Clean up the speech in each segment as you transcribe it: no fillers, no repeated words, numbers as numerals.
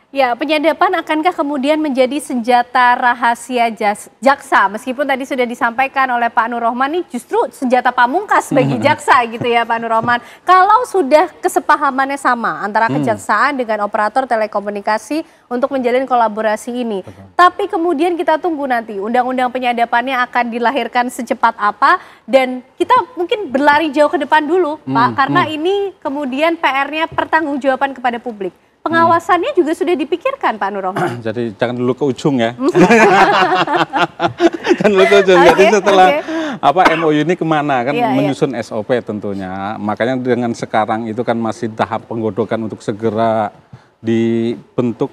Ya, penyadapan akankah kemudian menjadi senjata rahasia jaksa? Meskipun tadi sudah disampaikan oleh Pak Nur Rohman, ini justru senjata pamungkas bagi jaksa gitu ya Pak Nur Rohman. Kalau sudah kesepahamannya sama antara kejaksaan dengan operator telekomunikasi untuk menjalin kolaborasi ini. Tapi kemudian kita tunggu nanti undang-undang penyadapannya akan dilahirkan secepat apa, dan kita mungkin berlari jauh ke depan dulu Pak, karena ini kemudian PR-nya pertanggungjawaban kepada publik. Pengawasannya juga sudah dipikirkan Pak Nur Rohman. Jadi jangan dulu ke ujung ya. Jangan dulu ke ujung. Jadi setelah MOU ini kemana kan, menyusun SOP tentunya. Makanya dengan sekarang itu kan masih tahap penggodokan untuk segera dibentuk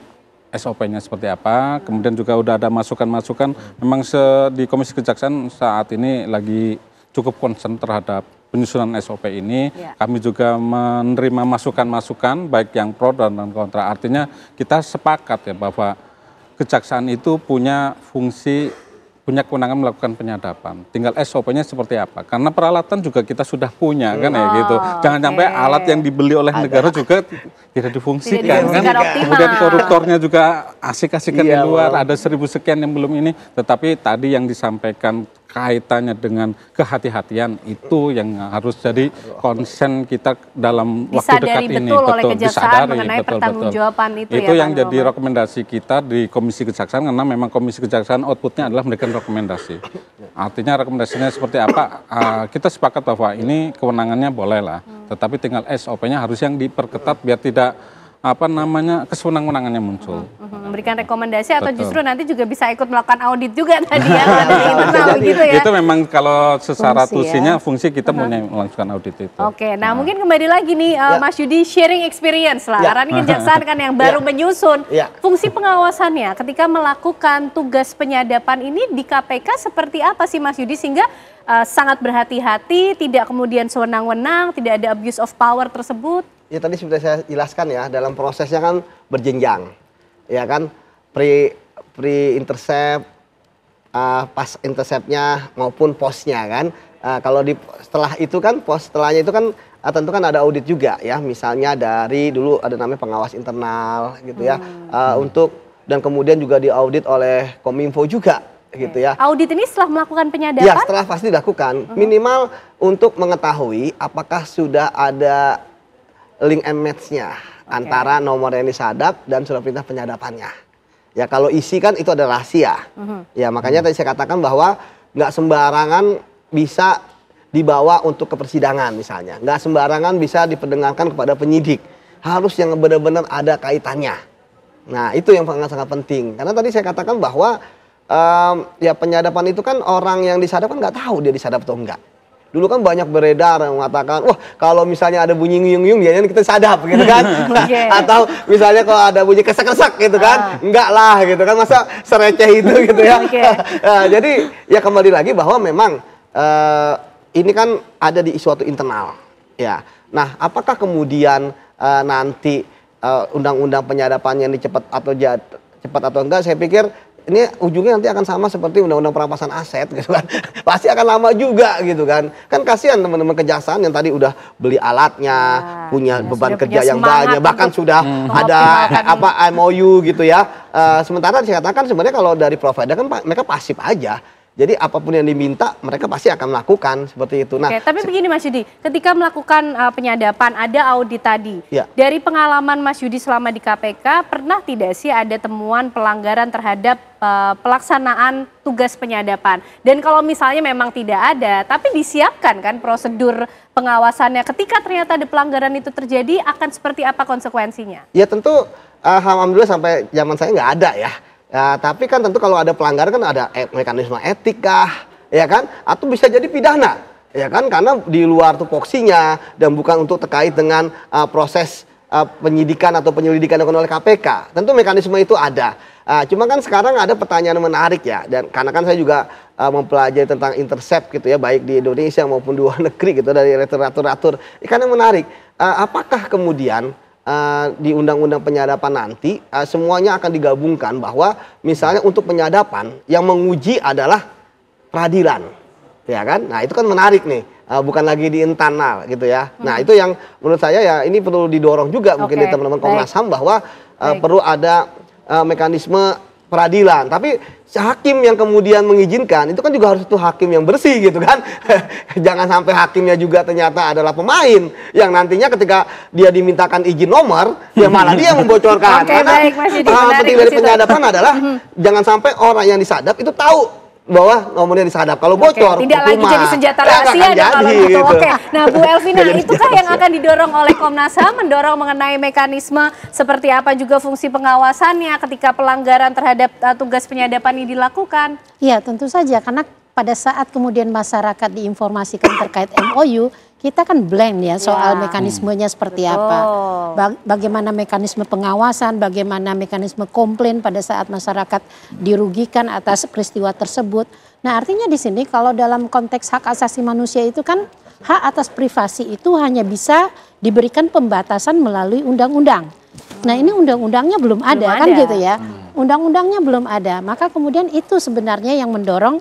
SOP-nya seperti apa. Kemudian juga udah ada masukan-masukan. Memang di Komisi Kejaksaan saat ini lagi cukup concern terhadap penyusunan SOP ini. Kami juga menerima masukan-masukan baik yang pro dan kontra. Artinya kita sepakat ya bahwa kejaksaan itu punya fungsi, punya kewenangan melakukan penyadapan. Tinggal SOP-nya seperti apa. Karena peralatan juga kita sudah punya kan ya gitu. Jangan sampai alat yang dibeli oleh negara juga tidak difungsikan kan. Kemudian koruptornya juga asik-asikan di luar, ada 1000 sekian yang belum ini. Tetapi tadi yang disampaikan kaitannya dengan kehati-hatian itu yang harus jadi konsen kita dalam waktu dekat ini. Betul, disadari mengenai pertanggungjawaban itu ya, yang Pak jadi rekomendasi kita di Komisi Kejaksaan, karena memang Komisi Kejaksaan outputnya adalah memberikan rekomendasi. Artinya rekomendasinya seperti apa, kita sepakat bahwa ini kewenangannya boleh lah, tetapi tinggal SOP-nya harus yang diperketat biar tidak kesewenang-wenangannya muncul. Memberikan rekomendasi atau justru nanti juga bisa ikut melakukan audit juga tadi ya dari internal gitu ya. Itu memang kalau secara tusinya fungsi kita melakukan audit itu. Oke, nah mungkin kembali lagi nih Mas Yudi, sharing experience lah. Karena ini kejaksaan kan yang baru menyusun. Fungsi pengawasannya ketika melakukan tugas penyadapan ini di KPK seperti apa sih Mas Yudi, sehingga sangat berhati-hati, tidak kemudian sewenang-wenang, tidak ada abuse of power tersebut? Ya tadi sudah saya jelaskan ya, dalam prosesnya kan berjenjang, ya kan, pre-intercept, pas interceptnya maupun postnya kan. Kalau setelah itu kan, setelahnya itu kan tentu kan ada audit juga ya, misalnya dari dulu ada namanya pengawas internal gitu ya, dan kemudian juga diaudit oleh Kominfo juga gitu ya. Audit ini setelah melakukan penyadapan? Ya setelah pasti dilakukan, minimal untuk mengetahui apakah sudah ada link and match-nya antara nomor yang disadap dan surat perintah penyadapannya. Ya kalau isi kan itu ada rahasia. Ya makanya tadi saya katakan bahwa nggak sembarangan bisa dibawa untuk ke persidangan misalnya. Nggak sembarangan bisa diperdengarkan kepada penyidik. Harus yang benar-benar ada kaitannya. Nah itu yang sangat penting. Karena tadi saya katakan bahwa ya penyadapan itu kan orang yang disadap kan nggak tahu dia disadap atau enggak. Dulu kan banyak beredar yang mengatakan, wah kalau misalnya ada bunyi ngiyung-ngiyung biasanya kita sadap gitu kan. Atau misalnya kalau ada bunyi kesek-kesek gitu kan, enggak lah gitu kan, masa sereceh itu gitu ya. Jadi ya kembali lagi bahwa memang ini kan ada di suatu internal. Ya. Nah apakah kemudian nanti undang-undang penyadapannya ini cepat atau enggak, saya pikir ini ujungnya nanti akan sama seperti undang-undang perampasan aset gitu kan. Pasti akan lama juga gitu kan. Kan kasihan teman-teman kejaksaan yang tadi udah beli alatnya, punya beban kerja yang banyak, bahkan sudah ada MOU gitu ya. Sementara saya katakan sebenarnya kalau dari provider kan mereka pasif aja. Jadi apapun yang diminta mereka pasti akan melakukan seperti itu. Nah, tapi begini Mas Yudi, ketika melakukan penyadapan ada audit tadi. Dari pengalaman Mas Yudi selama di KPK, pernah tidak sih ada temuan pelanggaran terhadap pelaksanaan tugas penyadapan? Dan kalau misalnya memang tidak ada, tapi disiapkan kan prosedur pengawasannya, ketika ternyata ada pelanggaran itu terjadi, akan seperti apa konsekuensinya? Ya tentu alhamdulillah sampai zaman saya nggak ada ya. Ya, tapi kan tentu kalau ada pelanggaran kan ada mekanisme etika, ya kan? Atau bisa jadi pidana, ya kan? Karena di luar tupoksinya dan bukan untuk terkait dengan proses penyidikan atau penyelidikan yang oleh KPK. Tentu mekanisme itu ada. Cuma kan sekarang ada pertanyaan menarik ya, dan karena kan saya juga mempelajari tentang intercept gitu ya, baik di Indonesia maupun di luar negeri gitu, dari literatur. Kan yang menarik, apakah kemudian di undang-undang penyadapan nanti semuanya akan digabungkan bahwa misalnya untuk penyadapan yang menguji adalah peradilan, ya kan? Nah itu kan menarik nih, bukan lagi di internal gitu ya. Nah itu yang menurut saya ya ini perlu didorong juga mungkin di teman-teman Komnas HAM bahwa perlu ada mekanisme peradilan. Tapi hakim yang kemudian mengizinkan itu kan juga harus itu hakim yang bersih gitu kan. Jangan sampai hakimnya juga ternyata adalah pemain yang nantinya ketika dia dimintakan izin nomor ya malah dia membocorkan. Karena penting dari penyadapan adalah jangan sampai orang yang disadap itu tahu bahwa nomornya disadap. Kalau bocor, tidak lagi jadi senjata rahasia kalau gitu. Oke. Nah, Bu Elvina, itukah yang akan didorong oleh Komnas HAM, mendorong mengenai mekanisme seperti apa juga fungsi pengawasannya ketika pelanggaran terhadap tugas penyadapan ini dilakukan? Iya, tentu saja karena pada saat kemudian masyarakat diinformasikan terkait MOU, kita kan blank ya soal mekanismenya seperti apa. Bagaimana mekanisme pengawasan, bagaimana mekanisme komplain pada saat masyarakat dirugikan atas peristiwa tersebut. Nah, artinya di sini kalau dalam konteks hak asasi manusia itu kan hak atas privasi itu hanya bisa diberikan pembatasan melalui undang-undang. Nah, ini undang-undangnya belum ada kan gitu ya. Undang-undangnya belum ada. Maka kemudian itu sebenarnya yang mendorong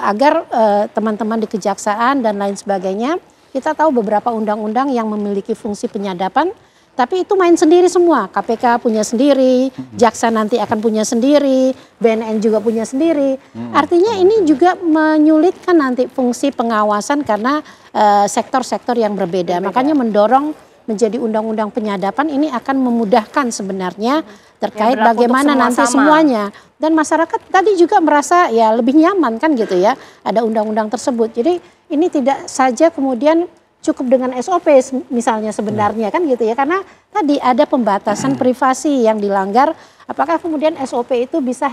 agar teman-teman di kejaksaan dan lain sebagainya, kita tahu beberapa undang-undang yang memiliki fungsi penyadapan, tapi itu main sendiri semua. KPK punya sendiri, jaksa nanti akan punya sendiri, BNN juga punya sendiri. Artinya ini juga menyulitkan nanti fungsi pengawasan karena sektor-sektor yang berbeda. Makanya mendorong menjadi undang-undang penyadapan ini akan memudahkan sebenarnya terkait bagaimana nanti semuanya. Dan masyarakat tadi juga merasa ya lebih nyaman kan gitu ya, ada undang-undang tersebut. Jadi ini tidak saja kemudian cukup dengan SOP misalnya sebenarnya kan gitu ya, karena tadi ada pembatasan privasi yang dilanggar. Apakah kemudian SOP itu bisa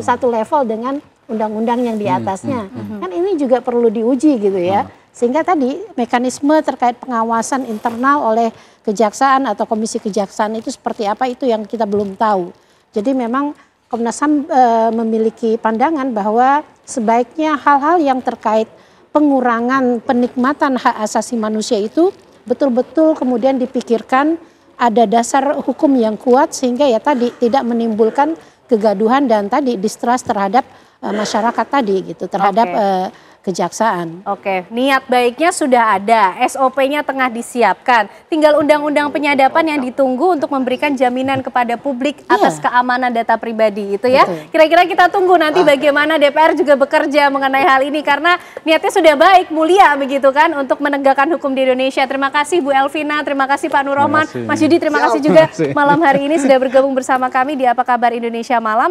satu level dengan undang-undang yang di atasnya? Kan ini juga perlu diuji gitu ya. Sehingga tadi mekanisme terkait pengawasan internal oleh kejaksaan atau komisi kejaksaan itu seperti apa itu yang kita belum tahu. Jadi memang Komnas HAM memiliki pandangan bahwa sebaiknya hal-hal yang terkait pengurangan penikmatan hak asasi manusia itu betul-betul kemudian dipikirkan ada dasar hukum yang kuat sehingga ya tadi tidak menimbulkan kegaduhan dan tadi distrust terhadap masyarakat tadi gitu, terhadap kejaksaan. Oke, niat baiknya sudah ada, SOP-nya tengah disiapkan. Tinggal undang-undang penyadapan yang ditunggu untuk memberikan jaminan kepada publik atas keamanan data pribadi itu ya. Kira-kira kita tunggu nanti bagaimana DPR juga bekerja mengenai hal ini karena niatnya sudah baik, mulia begitu kan untuk menegakkan hukum di Indonesia. Terima kasih Bu Elvina, terima kasih Pak Nur Rohman, Mas Yudi terima kasih juga malam hari ini sudah bergabung bersama kami di Apa Kabar Indonesia Malam.